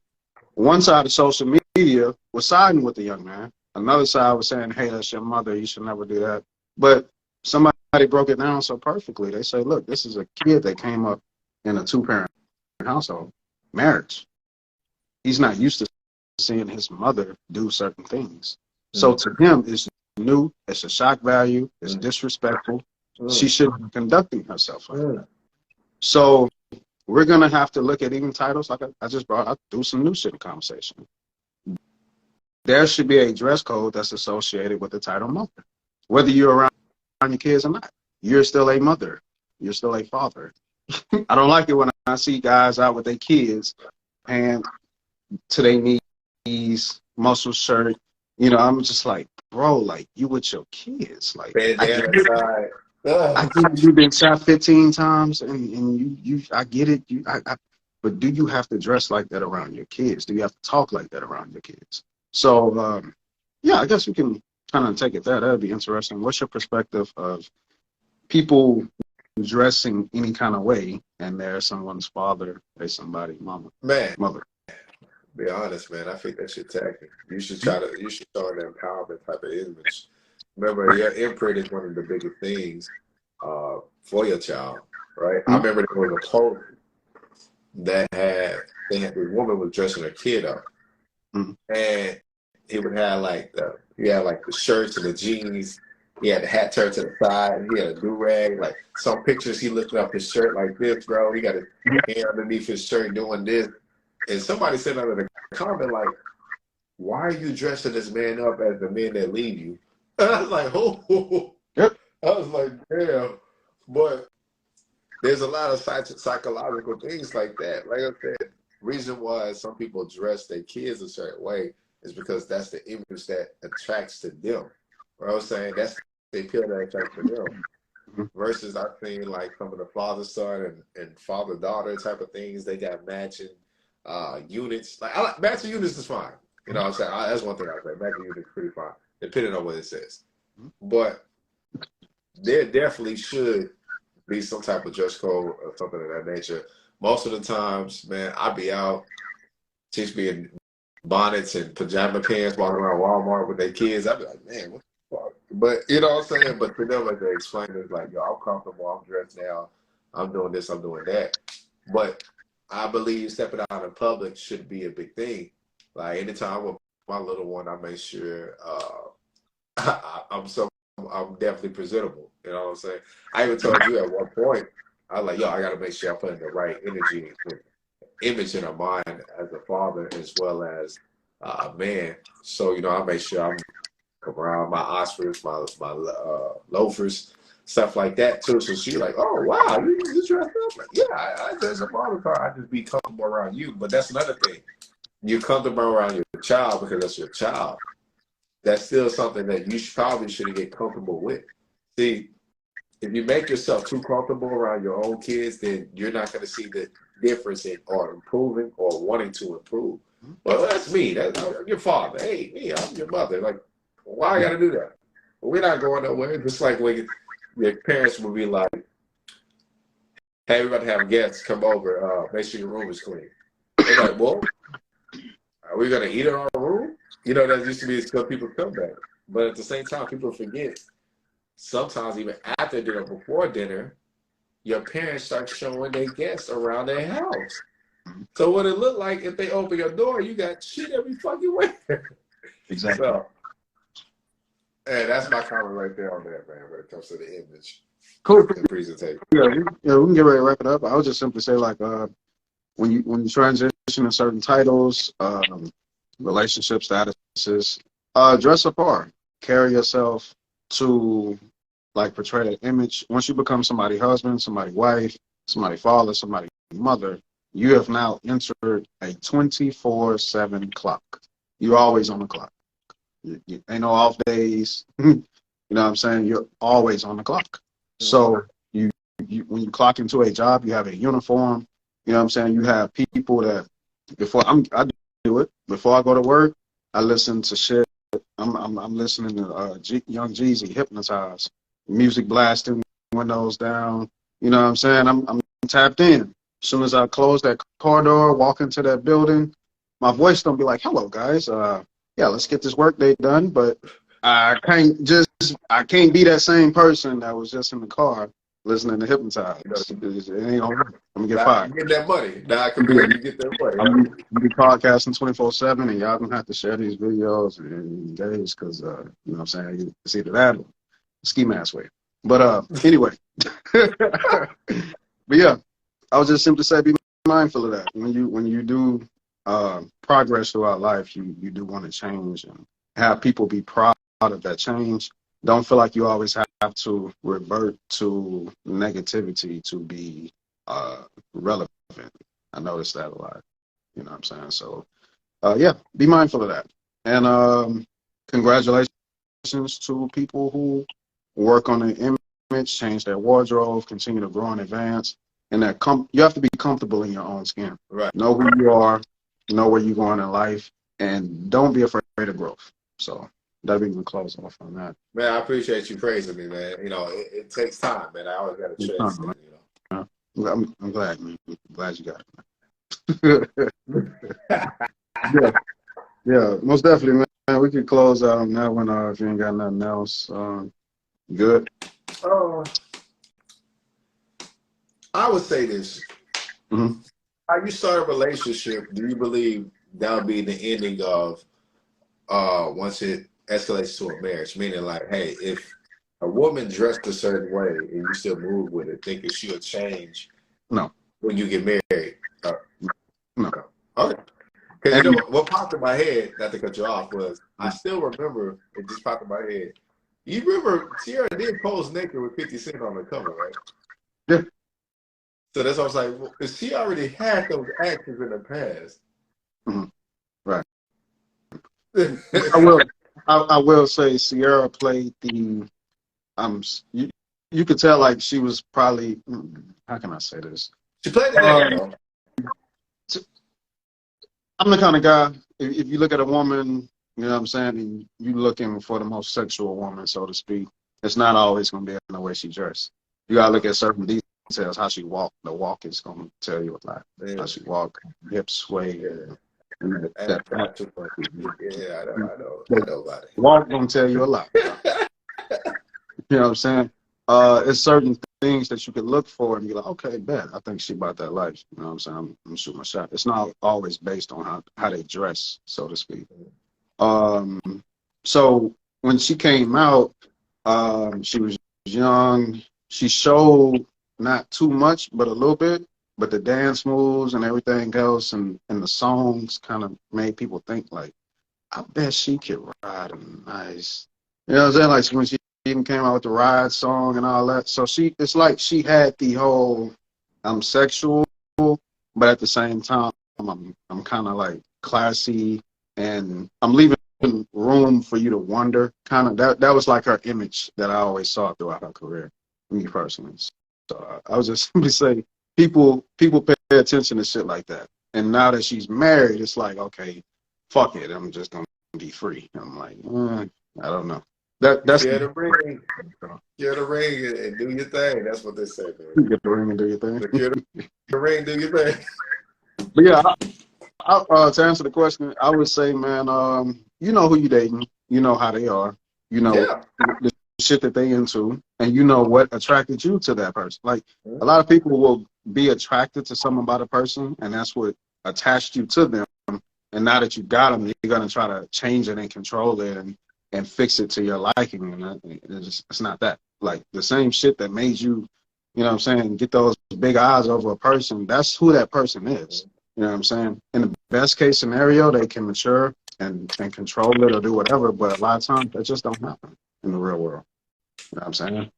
one side of social media was siding with the young man. Another side was saying, hey, that's your mother. You should never do that. But somebody broke it down so perfectly. They say, look, this is a kid that came up in a two-parent household, marriage. He's not used to seeing his mother do certain things. So to him, it's new. It's a shock value. It's disrespectful. She shouldn't be conducting herself like that. So we're going to have to look at even titles like I just brought up, do some new shit in conversation. There should be a dress code that's associated with the title mother. Whether you're around your kids or not, you're still a mother. You're still a father. I don't like it when I see guys out with their kids and to their knees, muscle shirt. You know, I'm just like, bro, like, you with your kids. Like, I get you've been shot 15 times and you I get it. But do you have to dress like that around your kids? Do you have to talk like that around your kids? So, yeah, I guess we can kind of take it there. That'd be interesting. What's your perspective of people dressing any kind of way and they're someone's father, they're somebody's mother? Be honest, man. I think that shit tacky. You should show an empowerment type of image. Remember, your imprint is one of the biggest things for your child, right? I remember there was a post that this woman was dressing her kid up, and he would have like the shirts and the jeans. He had the hat turned to the side. He had a do-rag. Like some pictures, he lifted up his shirt like this, bro. He got his hand underneath his shirt doing this. And somebody said under the comment, like, why are you dressing this man up as the men that leave you? And I was like, oh. Yep. I was like, damn. But there's a lot of psychological things like that. Like I said, reason why some people dress their kids a certain way is because that's the image that attracts to them. What I was saying, that's the appeal that attracts to them. Versus I've seen like some of the father-son and father-daughter type of things, they got matching units. Like matching units is fine. You know what I'm saying? That's one thing I say. Matching units is pretty fine, depending on what it says. But there definitely should be some type of dress code or something of that nature. Most of the times, man, I be out, chicks be in bonnets and pajama pants walking around Walmart with their kids. I be like, man, what the fuck? But you know what I'm saying? But to them, like they explain it, like, yo, I'm comfortable, I'm dressed now, I'm doing this, I'm doing that. But I believe stepping out in public should be a big thing. Like anytime with my little one, I make sure I'm definitely presentable. You know what I'm saying? I even told you at one point, I was like, yo, I got to make sure I put in the right energy and image in her mind as a father as well as a man. So, you know, I make sure I'm around my Oxfords, my loafers, stuff like that too. So she's like, oh, wow, you dressed up? Like, yeah, I dress up all the time. I just be comfortable around you. But that's another thing. You're comfortable around your child because that's your child. That's still something that you probably should get comfortable with. See, if you make yourself too comfortable around your own kids, then you're not going to see the difference in or improving or wanting to improve. Well, that's me. I'm your father. Hey, me, I'm your mother. Like, why I got to do that? We're not going nowhere. Just like when your parents would be like, hey, we're about to have guests come over. Make sure your room is clean. They're like, well, are we gonna eat in our room? You know, that used to be because people come back. But at the same time, people forget. Sometimes even after dinner, before dinner, your parents start showing their guests around their house. So what it look like if they open your door, you got shit every fucking way. Exactly. So, hey, that's my comment right there on that, man. When it comes to the image, Cool. and presentation. Yeah, we can get ready to wrap it up. I would just simply say, like, when you transition to certain titles, relationship statuses, dress apart, carry yourself to like portray an image. Once you become somebody's husband, somebody's wife, somebody's father, somebody's mother, you have now entered a 24/7 clock. You're always on the clock. You ain't no off days. You know what I'm saying? You're always on the clock. So you when you clock into a job, you have a uniform. You know what I'm saying? You have people that I do it before I go to work. I listen to shit. I'm listening to Young Jeezy, Hypnotize, music blasting, windows down. You know what I'm saying? I'm tapped in. As soon as I close that car door, walk into that building, my voice don't be like, "Hello, guys. Yeah, let's get this work day done." But I can't be that same person that was just in the car listening to Hypnotize. It ain't gonna work. I'm gonna get fired. You get that money. Now I can you get that money. I'm gonna be podcasting 24/7, and y'all gonna have to share these videos and days because you know what I'm saying. It's either that or ski mask way. But anyway, but yeah, I was just simply say be mindful of that when you do progress throughout life. You do want to change and have people be proud of that change. Don't feel like you always have to revert to negativity to be relevant. I noticed that a lot. You know what I'm saying? So yeah, be mindful of that. And congratulations to people who work on an image, change their wardrobe, continue to grow and advance. And that you have to be comfortable in your own skin. Right. Know who you are, know where you're going in life, and don't be afraid of growth. So that'll be the close off on that. Man, I appreciate you praising me, man. You know, it takes time, man. I always got to trust it, you know. I'm glad, man. I'm glad you got it, man. yeah, most definitely, man. We could close out on that one if you ain't got nothing else. Good. I would say this. Mm-hmm. How you start a relationship, do you believe that'll be the ending of once it escalates to a marriage? Meaning like, hey, if a woman dressed a certain way and you still move with it, thinking she'll change when you get married? No. Okay. Because you know what popped in my head, not to cut you off, was I still remember, it just popped in my head. You remember Ciara did pose naked with 50 Cent on the cover, right? Yeah. So that's why I was like, well, she already had those actions in the past. Mm-hmm. Right. I will say Ciara played the you could tell like she was probably, how can I say this? She played the game, I'm the kind of guy, if you look at a woman, you know what I'm saying, and you looking for the most sexual woman, so to speak, it's not always going to be in the way she dressed. You got to look at certain details, how she walk. The walk is going to tell you a lot. Yeah. How she walk, hips sway. Yeah. I know about it. Walk going to tell you a lot. You know what I'm saying? It's certain things that you could look for and be like, okay, bet. I think she about that life. You know what I'm saying? I'm shooting my shot. It's not always based on how they dress, so to speak. So when she came out, she was young. She showed not too much, but a little bit. But the dance moves and everything else and the songs kind of made people think like, I bet she could ride a nice. You know what I'm saying? Like when she even came out with the Ride song and all that. So it's like she had the whole I'm sexual, but at the same time I'm kind of like classy and I'm leaving room for you to wonder. Kind of that was like her image that I always saw throughout her career, me personally. So I was just simply say people pay attention to shit like that. And now that she's married, it's like, okay, fuck it, I'm just gonna be free. I'm like, I don't know. That's share the ring. Share the ring and do your thing. That's what they say, man. get the ring and do your thing. Share the ring, do your thing. But yeah, to answer the question, I would say, man, you know who you dating, you know how they are, you know the shit that they into, and you know what attracted you to that person. Like a lot of people will be attracted to something about a person, and that's what attached you to them. And now that you got them, you're gonna try to change it and control it and fix it to your liking. And it's not that. Like the same shit that made you, you know what I'm saying, get those big eyes over a person. That's who that person is. You know what I'm saying? In the best case scenario, they can mature and control it or do whatever, but a lot of times that just don't happen in the real world. You know what I'm saying?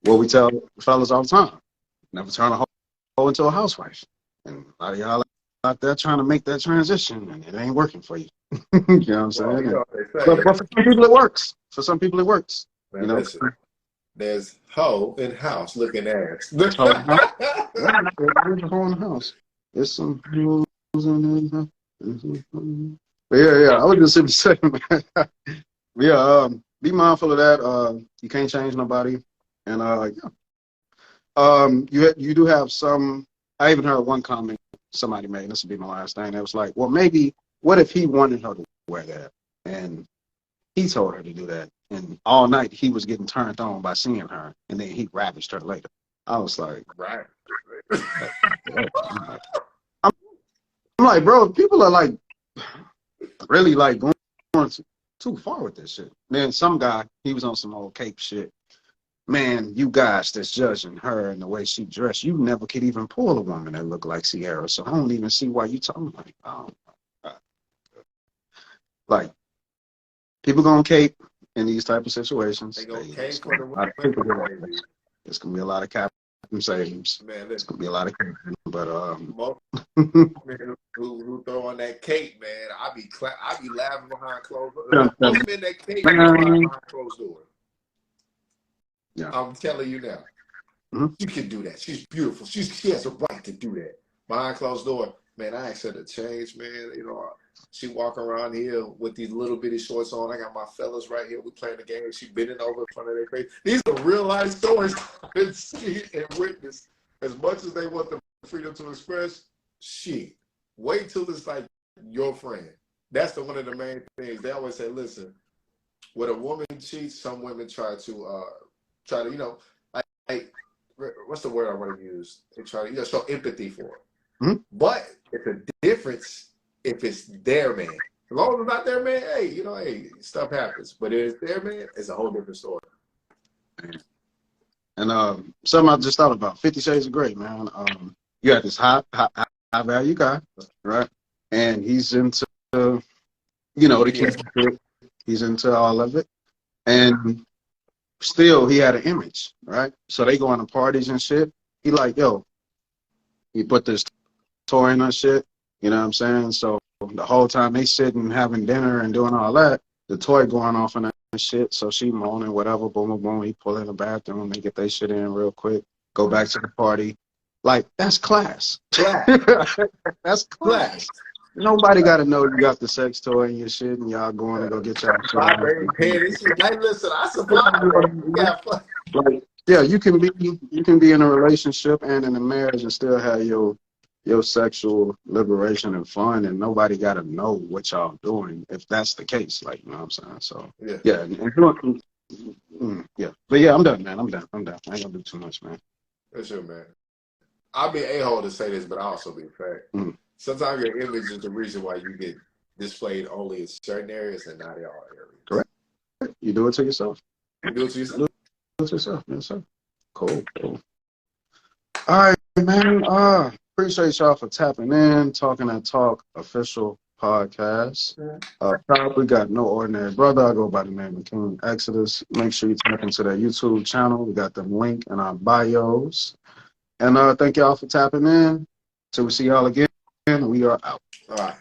What we tell fellas all the time, never turn a hoe into a housewife. And a lot of y'all out there trying to make that transition, and it ain't working for you. You know what I'm saying? You know but for some people, it works. For some people, it works. Man, you know? Listen, there's hoe in house looking ass. There's a hoe in the house. There's some hoes in there. But yeah, I was just simply saying, man. Yeah, be mindful of that. You can't change nobody, and you do have some. I even heard one comment somebody made. This will be my last thing. It was like, well, maybe what if he wanted her to wear that, and he told her to do that, and all night he was getting turned on by seeing her, and then he ravished her later. I was like, right. I'm like, bro, people are like really like going too far with this shit. Then some guy, he was on some old cape shit. Man, you guys that's judging her and the way she dressed, you never could even pull a woman that look like Ciara. So I don't even see why you talking like, oh my God. Like, people gonna cape in these type of situations. They gonna cape for the women. It's gonna be a lot of cap and savings. Man, it's gonna be a lot of cap, but most men who throw on that cape, man, I be laughing behind closed doors. Most men that cape behind closed doors. Yeah. I'm telling you now, you can do that. She's beautiful. She has a right to do that. Behind closed door, man, I asked her to change, man. You know, she walk around here with these little bitty shorts on. I got my fellas right here. We playing the game. She bending over in front of their face. These are real life stories I can see and witness. As much as they want the freedom to express, wait till it's like your friend. That's one of the main things. They always say, listen, when a woman cheats, some women try to, you know, like what's the word I want to use? They try to, you know, show empathy for her. But it's a difference if it's their man. As long as it's not their man, hey, you know, hey, stuff happens. But if it's their man, it's a whole different story. And something I just thought about, 50 Shades of Grey, man. You got this high value guy, right? And he's into, you know, the kids. He's into all of it. And still, he had an image, right? So they go on to parties and shit. He like, yo, he put this toy in her shit, you know what I'm saying? So the whole time they sitting having dinner and doing all that, the toy going off in that shit. So she moaning, whatever, boom, boom, boom. He pull in the bathroom, they get their shit in real quick, go back to the party. Like, that's class. That's class. Nobody got to know you got the sex toy and your shit, and y'all going to go get y'all shit. Hey, listen, I supply that. Like, yeah, you can be in a relationship and in a marriage and still have your sexual liberation and fun, and nobody got to know what y'all doing if that's the case. Like, you know what I'm saying? So yeah. But yeah, I'm done, man. I'm done. I ain't gonna do too much, man. That's sure, man. I'll be a-hole to say this, but I'll also be fair. Sometimes your image is the reason why you get displayed only in certain areas and not in all areas. Correct. You do it to yourself. You do it to yourself. Do it to yourself. Yes, sir. Cool. All right, man. Appreciate y'all for tapping in, Talking That Talk official podcast. We got No Ordinary Brother. I go by the name of King Exodus. Make sure you tap into that YouTube channel. We got the link in our bios. And thank y'all for tapping in. Till we see y'all again, we are out. All right.